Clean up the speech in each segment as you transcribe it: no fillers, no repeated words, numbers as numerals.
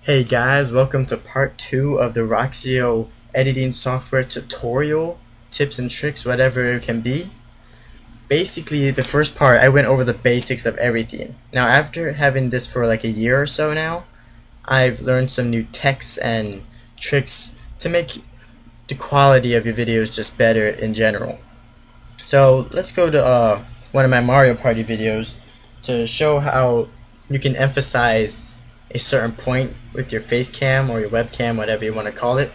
Hey guys, welcome to part 2 of the Roxio editing software tutorial, tips and tricks, whatever it can be. Basically, the first part, I went over the basics of everything. Now, after having this for like a year or so now, I've learned some new techs and tricks to make the quality of your videos just better in general. So, let's go to one of my Mario Party videos to show how you can emphasize a certain point with your face cam or your webcam, whatever you want to call it.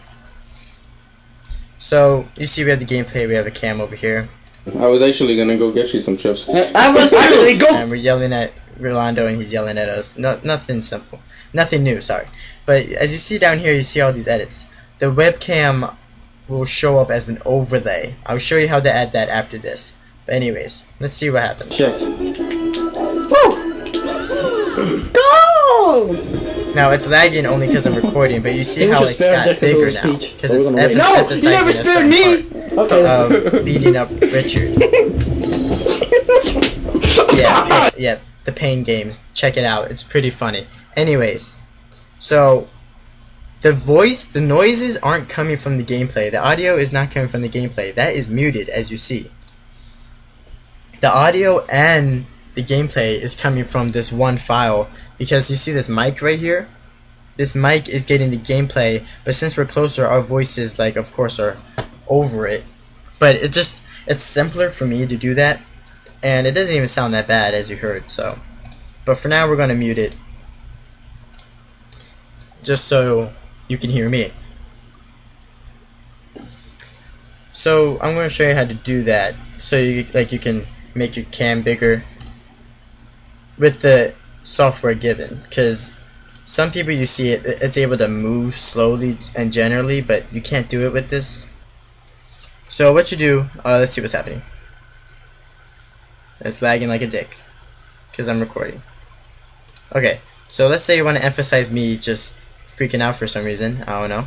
So you see we have the gameplay, we have a cam over here. I was actually gonna go get you some chips. I was actually go. And we're yelling at Rolando and he's yelling at us. Nothing simple, nothing new. Sorry, but as you see down here, you see all these edits. The webcam will show up as an overlay. I'll show you how to add that after this. But anyways, let's see what happens. Shit. Now it's lagging only because I'm recording, but you see how it's got bigger now because it's emphasizing you never spared me. Of beating up Richard. Yeah, the pain games. Check it out. It's pretty funny. Anyways, so the noises aren't coming from the gameplay. The audio is not coming from the gameplay. That is muted, as you see. The audio and the gameplay is coming from this one file, because you see this mic right here? This mic is getting the gameplay, but since we're closer, our voices, like, of course, are over it. But it's simpler for me to do that, and it doesn't even sound that bad, as you heard, so. But for now, we're going to mute it, just so you can hear me. So, I'm going to show you how to do that, so you can make your cam bigger with the software given, because some people, you see it's able to move slowly and generally, but you can't do it with this. So what you do, let's see what's happening. It's lagging like a dick because I'm recording. Okay, so let's say you want to emphasize me just freaking out for some reason, I don't know.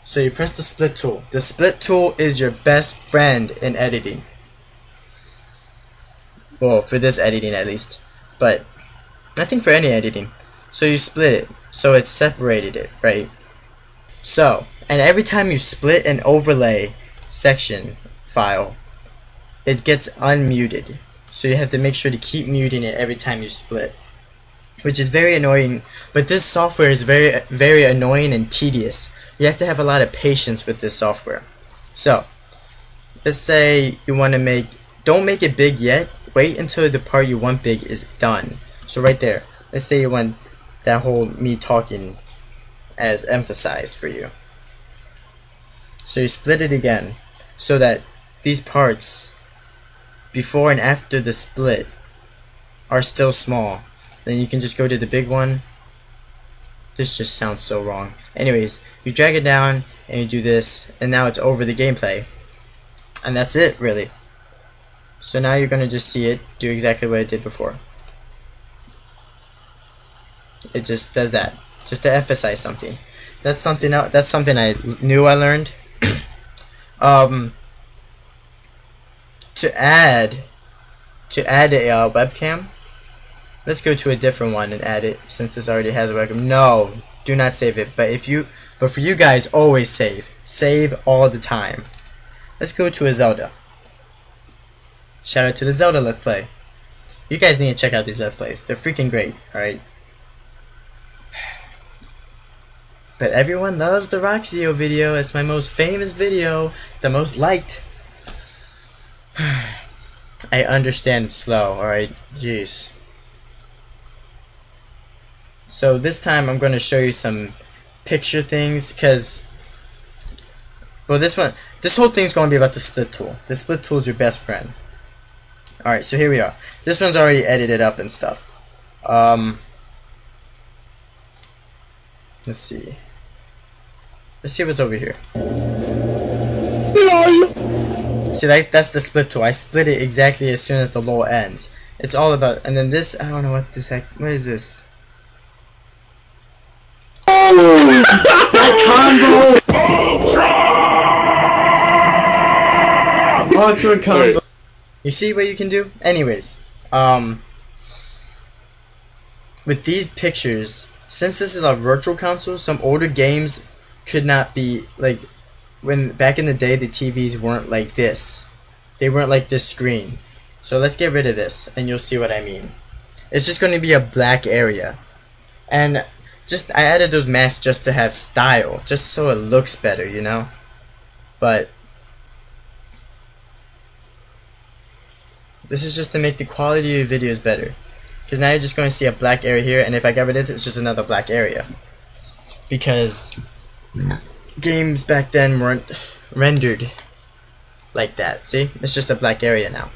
So you press the split tool. The split tool is your best friend in editing. Well, for this editing at least. But I think for any editing. So you split it, so it's separated it, right? So, and every time you split an overlay section file, it gets unmuted. So you have to make sure to keep muting it every time you split, which is very annoying. But this software is very, very annoying and tedious. You have to have a lot of patience with this software. So, let's say you want to don't make it big yet. Wait until the part you want big is done. So right there, let's say you want that whole me talking as emphasized for you. So you split it again so that these parts before and after the split are still small. Then you can just go to the big one. This just sounds so wrong. Anyways, you drag it down and you do this, and now it's over the gameplay. And that's it, really. So now you're going to just see it do exactly what it did before. It just does that, just to emphasize something. That's something else. That's something I knew I learned. To add a webcam, let's go to a different one and add it, since this already has a webcam. No, do not save it. But for you guys, always save all the time. Let's go to a Zelda. Shout out to the Zelda Let's Play. You guys need to check out these Let's Plays. They're freaking great, alright? But everyone loves the Roxio video. It's my most famous video. The most liked. I understand it's slow, alright? Jeez. So this time I'm going to show you some picture things, because... well, this whole thing's going to be about the split tool. The split tool is your best friend. Alright, so here we are. This one's already edited up and stuff. Let's see. Let's see what's over here. See, that's the split tool. I split it exactly as soon as the lull ends. It's all about, and then this, I don't know what this heck, what is this? That combo! Ultra combo! You see what you can do? Anyways, with these pictures, since this is a virtual console, some older games could not be like, when back in the day the TVs weren't like this. They weren't like this screen. So let's get rid of this and you'll see what I mean. It's just going to be a black area. And just I added those masks just to have style, just so it looks better, you know? But this is just to make the quality of your videos better. Because now you're just going to see a black area here, and if I get rid of it, it's just another black area. Because games back then weren't rendered like that. See? It's just a black area now.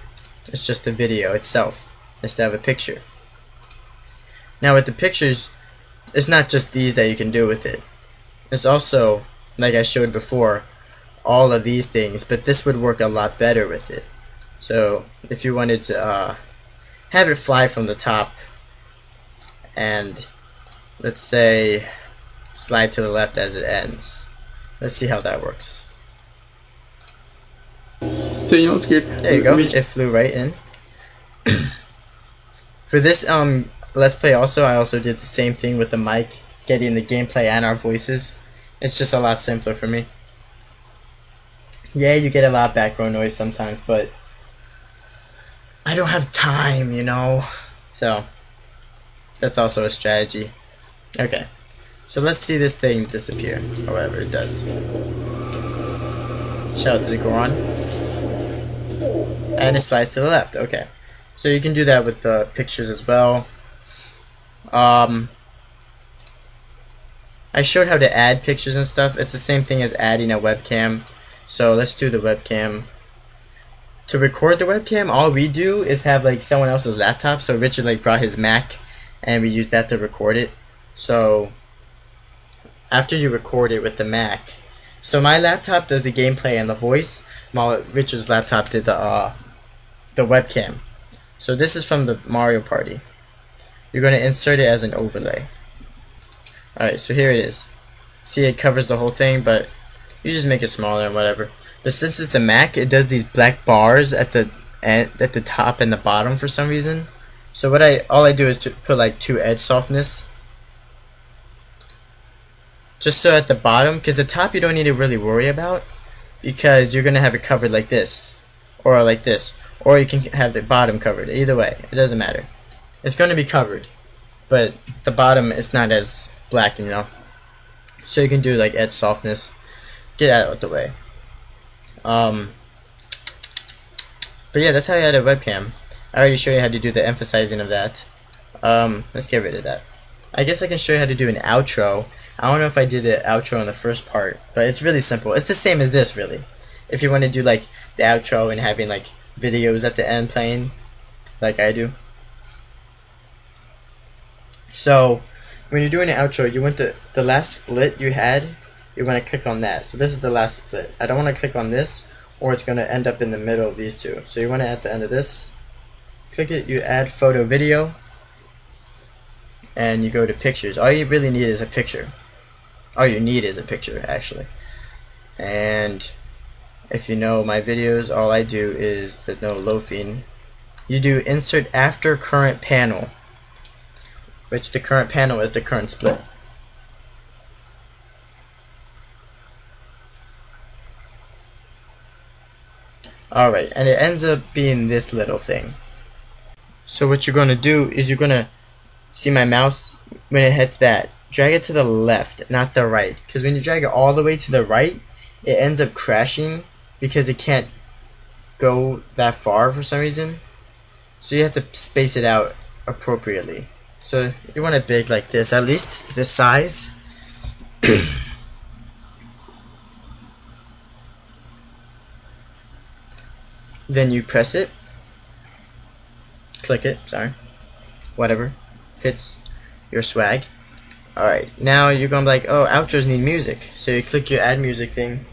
It's just the video itself instead of a picture. Now with the pictures, it's not just these that you can do with it. It's also, like I showed before, all of these things, but this would work a lot better with it. So if you wanted to have it fly from the top and let's say slide to the left as it ends. Let's see how that works. Daniel, scared. There you go. It flew right in. For this let's play also, I also did the same thing with the mic, getting the gameplay and our voices. It's just a lot simpler for me. Yeah, you get a lot of background noise sometimes, but I don't have time, you know. So that's also a strategy. Okay, so let's see this thing disappear, or whatever it does. Shout out to the Goron. And it slides to the left. Okay, so you can do that with the pictures as well. I showed how to add pictures and stuff. It's the same thing as adding a webcam. So let's do the webcam. To record the webcam, all we do is have like someone else's laptop. So Richard like brought his Mac and we used that to record it. So after you record it with the Mac, so my laptop does the gameplay and the voice, while Richard's laptop did the webcam. So this is from the Mario Party. You're going to insert it as an overlay. Alright, so here it is. See, it covers the whole thing, but you just make it smaller and whatever. But since it's a Mac, it does these black bars at the top and the bottom for some reason. So what all I do is to put like 2 edge softness. Just so at the bottom, because the top you don't need to really worry about, because you're going to have it covered like this, or like this, or you can have the bottom covered. Either way, it doesn't matter. It's going to be covered, but the bottom is not as black, you know. So you can do like edge softness. Get out of the way. But yeah, that's how you add a webcam. I already showed you how to do the emphasizing of that. Let's get rid of that. I guess I can show you how to do an outro. I don't know if I did an outro in the first part, but it's really simple. It's the same as this, really. If you want to do like the outro and having like videos at the end playing, like I do. So when you're doing an outro, you want the last split you had, you want to click on that. So this is the last split. I don't want to click on this, or it's going to end up in the middle of these two. So you want to at the end of this, click it, you add photo video, and you go to pictures. All you really need is a picture. All you need is a picture, actually. And if you know my videos, all I do is the no loafing. You do insert after current panel, which the current panel is the current split. Alright, and it ends up being this little thing. So what you're going to do is you're going to see my mouse, when it hits that, drag it to the left, not the right. Because when you drag it all the way to the right, it ends up crashing because it can't go that far for some reason. So you have to space it out appropriately. So you want it big like this, at least this size. Then you press it, click it, sorry, whatever fits your swag. Alright, now you're gonna be like, oh, outros need music. So you click your add music thing,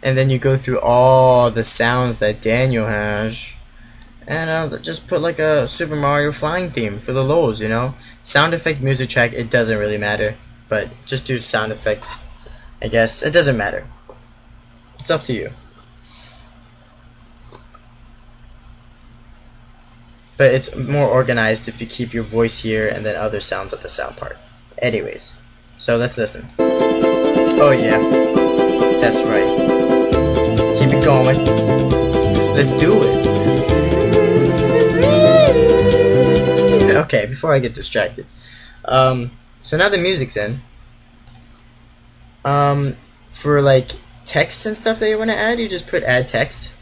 and then you go through all the sounds that Daniel has, and just put like a Super Mario flying theme for the lows, you know. Sound effect, music track, it doesn't really matter, but just do sound effect, I guess. It doesn't matter. It's up to you. but it's more organized if you keep your voice here and then other sounds at the sound part. Anyways, so let's listen. Oh yeah, that's right. Keep it going. Let's do it. Okay, before I get distracted. So now the music's in. For like text and stuff that you want to add, you just put add text.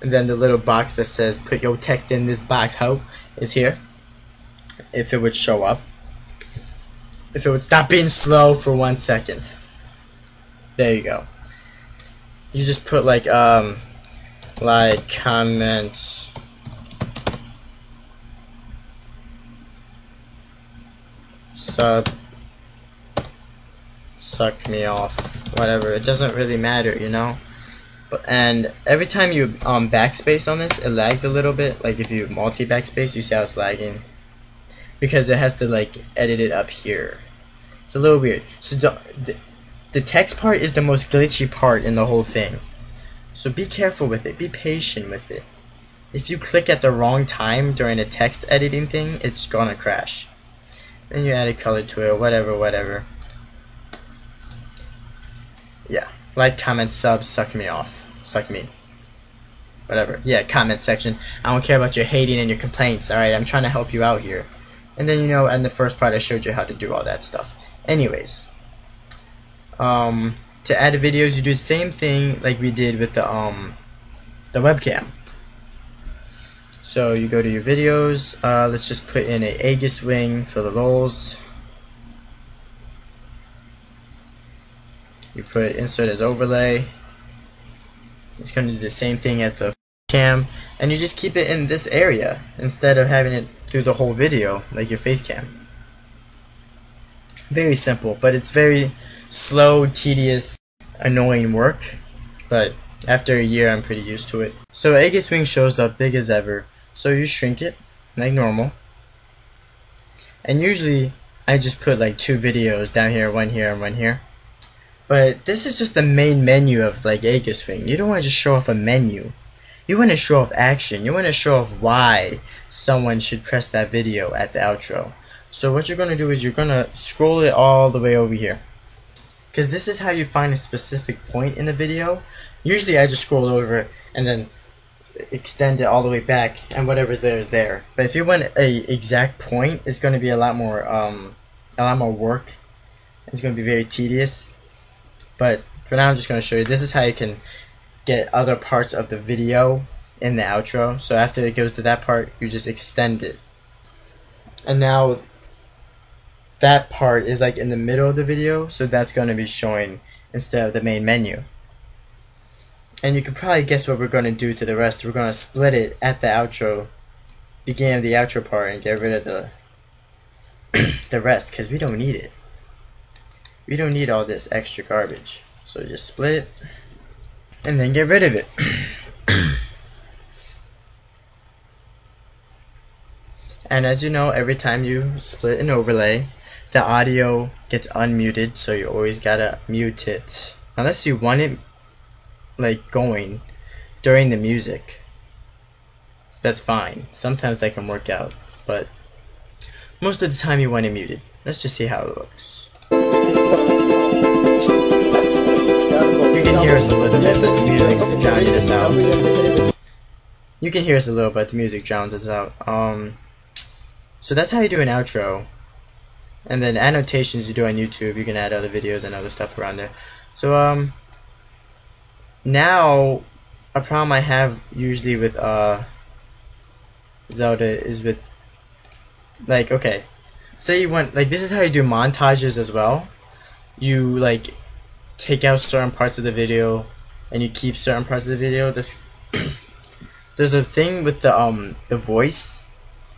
And then the little box that says put your text in this box, ho, is here. If it would show up. If it would stop being slow for 1 second. There you go. You just put like comment sub suck me off, whatever. It doesn't really matter, you know. And every time you backspace on this, it lags a little bit. Like if you multi backspace, you see how it's lagging because it has to like edit it up here. It's a little weird. So the text part is the most glitchy part in the whole thing. So be careful with it. Be patient with it. If you click at the wrong time during a text editing thing, it's gonna crash. Then you add a color to it, whatever. Yeah. Like, comment, sub, suck me off. Suck me. Whatever. Yeah, comment section. I don't care about your hating and your complaints, alright? I'm trying to help you out here. And then, you know, in the first part I showed you how to do all that stuff. Anyways. To add videos, you do the same thing like we did with the webcam. So you go to your videos. Let's just put in a Aegis wing for the lols. You put insert as overlay. It's going to do the same thing as the cam, and you just keep it in this area instead of having it through the whole video like your face cam. Very simple, but it's very slow, tedious, annoying work. But after a year, I'm pretty used to it. So Aegis wing shows up big as ever. So you shrink it like normal, and usually I just put like 2 videos down here, one here, and one here. But this is just the main menu of like Aegis wing. You don't want to just show off a menu. You want to show off action. You want to show off why someone should press that video at the outro. So what you're going to do is you're going to scroll it all the way over here. Because this is how you find a specific point in the video. Usually I just scroll over it and then extend it all the way back, and whatever's there is there. But if you want a exact point, it's going to be a lot more work. It's going to be very tedious. But for now, I'm just going to show you. This is how you can get other parts of the video in the outro. So after it goes to that part, you just extend it. And now that part is like in the middle of the video, so that's going to be showing instead of the main menu. And you can probably guess what we're going to do to the rest. We're going to split it at the outro, beginning of the outro part, and get rid of the the rest, because we don't need it. We don't need all this extra garbage. So just split it and then get rid of it. And as you know, every time you split an overlay, the audio gets unmuted, so you always gotta mute it. Unless you want it like going during the music. That's fine. Sometimes that can work out, but most of the time you want it muted. Let's just see how it looks. You can hear us a little bit, but the music's drowning us out. You can hear us a little bit, the music drowns us out. So that's how you do an outro. And then annotations you do on YouTube. You can add other videos and other stuff around there. So now a problem I have usually with Zelda is with, like, okay, say you want, like, this is how you do montages as well. You like take out certain parts of the video and you keep certain parts of the video. This there's a thing with the voice,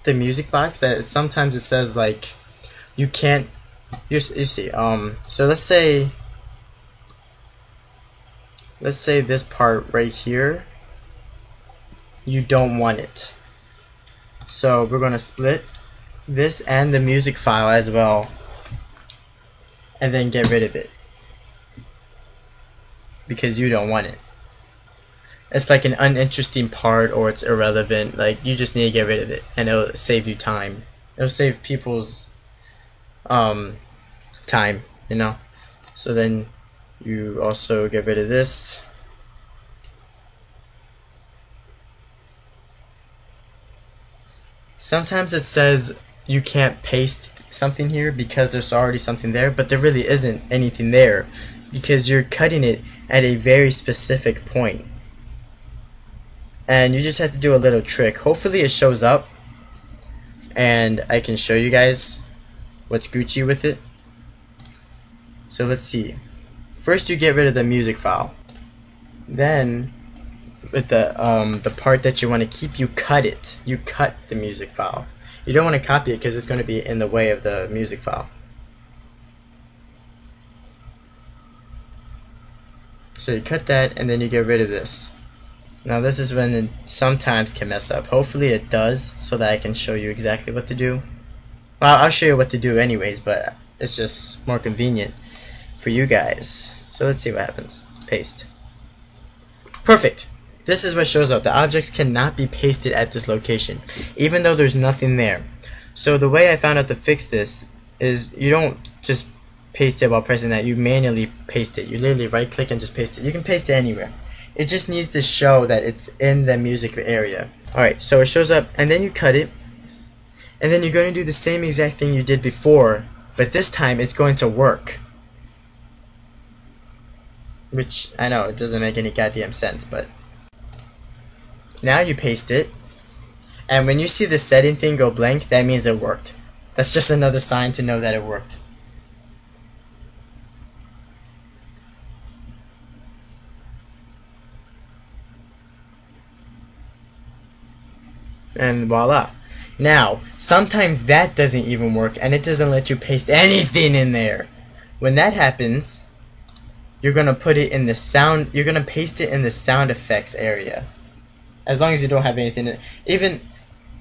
the music box, that sometimes it says like you can't, you see, so let's say this part right here, you don't want it. So we're gonna split this and the music file as well, and then get rid of it because you don't want it. it's like an uninteresting part or it's irrelevant, like you just need to get rid of it and it'll save you time. It'll save people's time, you know. So then you also get rid of this. Sometimes it says you can't paste something here because there's already something there, but there really isn't anything there because you're cutting it at a very specific point. And you just have to do a little trick. Hopefully it shows up and I can show you guys what's Gucci with it. So let's see. First you get rid of the music file. Then with the part that you want to keep, you cut it. You cut the music file. You don't want to copy it because it's going to be in the way of the music file. So you cut that and then you get rid of this. Now this is when it sometimes can mess up. Hopefully it does so that I can show you exactly what to do. Well, I'll show you what to do anyways, but it's just more convenient for you guys. So let's see what happens. Paste. Perfect. This is what shows up. The objects cannot be pasted at this location, even though there's nothing there. So the way I found out to fix this is you don't just paste it while pressing that. You manually paste it. You literally right click and just paste it. You can paste it anywhere. It just needs to show that it's in the music area. Alright, so it shows up and then you cut it. And then you're going to do the same exact thing you did before, but this time it's going to work. Which, I know, it doesn't make any goddamn sense, but now you paste it, and when you see the setting thing go blank, that means it worked. That's just another sign to know that it worked. And voila. Now, sometimes that doesn't even work, and it doesn't let you paste anything in there. When that happens, you're gonna put it in the sound. You're gonna paste it in the sound effects area. As long as you don't have anything, even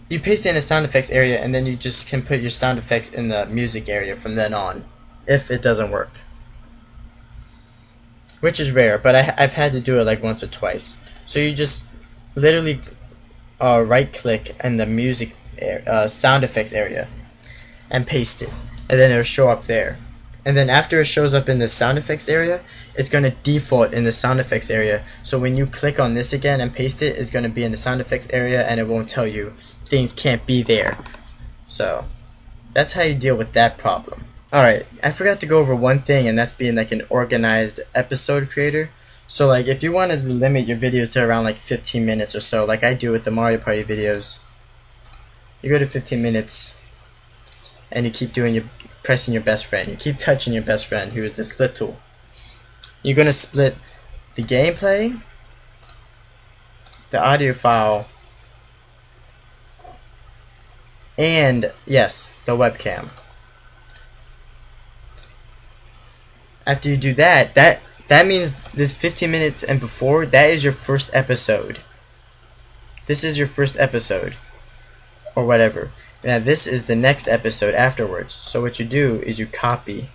you paste it in the sound effects area, and then you just can put your sound effects in the music area from then on, if it doesn't work. Which is rare, but I've had to do it like once or twice. So you just literally right click in the music sound effects area and paste it, and then it'll show up there. And then after it shows up in the sound effects area, it's going to default in the sound effects area. So when you click on this again and paste it, it's going to be in the sound effects area, and it won't tell you things can't be there. So that's how you deal with that problem. Alright, I forgot to go over one thing, and that's being like an organized episode creator. So like if you wanted to limit your videos to around like 15 minutes or so, like I do with the Mario Party videos, you go to 15 minutes and you keep doing pressing your best friend. You keep touching your best friend, who is the split tool. You're going to split the gameplay, the audio file, and yes, the webcam. After you do that, that means this 15 minutes and before, that is your first episode. This is your first episode, or whatever. Now this is the next episode afterwards. So what you do is you copy.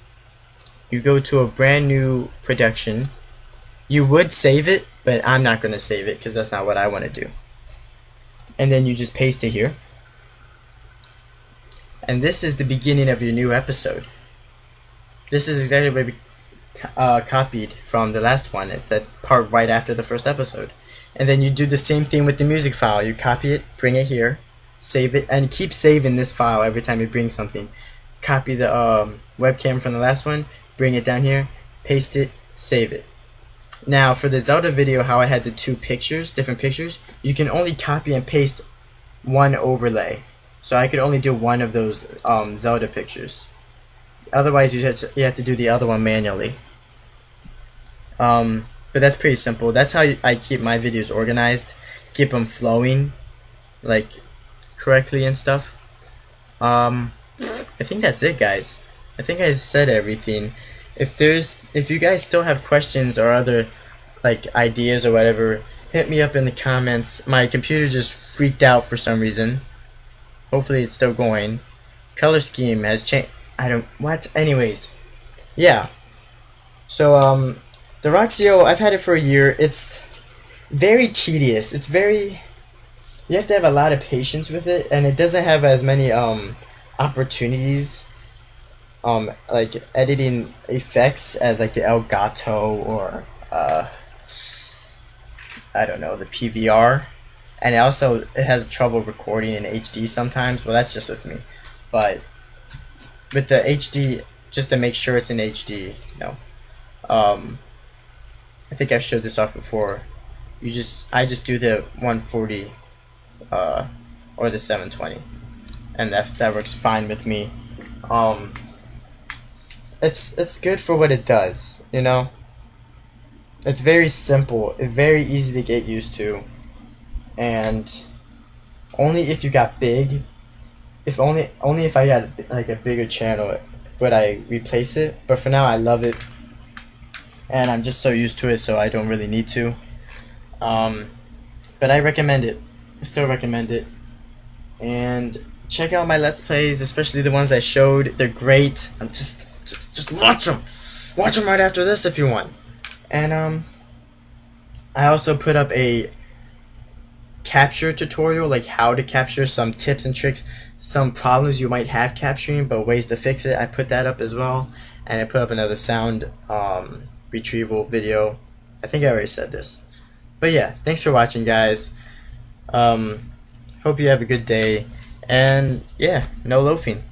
You go to a brand new production. You would save it, but I'm not going to save it because that's not what I want to do. And then you just paste it here. And this is the beginning of your new episode. This is exactly what we copied from the last one. It's that part right after the first episode. And then you do the same thing with the music file. You copy it, bring it here, save it, and keep saving this file every time you bring something. Copy the webcam from the last one, bring it down here, paste it, save it. Now for the Zelda video, how I had the two pictures, different pictures, you can only copy and paste one overlay. So I could only do one of those Zelda pictures. Otherwise you have to do the other one manually. But that's pretty simple. That's how I keep my videos organized, keep them flowing like correctly and stuff. I think that's it, guys. I think I said everything. If you guys still have questions or other like ideas or whatever, hit me up in the comments. My computer just freaked out for some reason. Hopefully it's still going. Color scheme has changed. Anyways, yeah. So the Roxio, I've had it for a year. It's very tedious. It's very, you have to have a lot of patience with it, and it doesn't have as many opportunities like editing effects as like the Elgato or I don't know, the PVR. And it has trouble recording in HD sometimes. Well, that's just with me, but with the HD, just to make sure it's in HD, I think I've showed this off before. I just do the 140 or the 720, and that works fine with me. It's good for what it does, It's very simple, very easy to get used to, and only if you got big, only if I got like a bigger channel would I replace it. But for now, I love it, and I'm just so used to it, so I don't really need to. But I recommend it. I still recommend it, and check out my Let's Plays, especially the ones I showed. They're great. I'm just watch them. Watch them right after this if you want. And I also put up a capture tutorial, like how to capture, some tips and tricks, some problems you might have capturing, but ways to fix it. I put that up as well, and I put up another sound retrieval video. I think I already said this, but yeah, thanks for watching, guys. Hope you have a good day, and yeah, no loafing.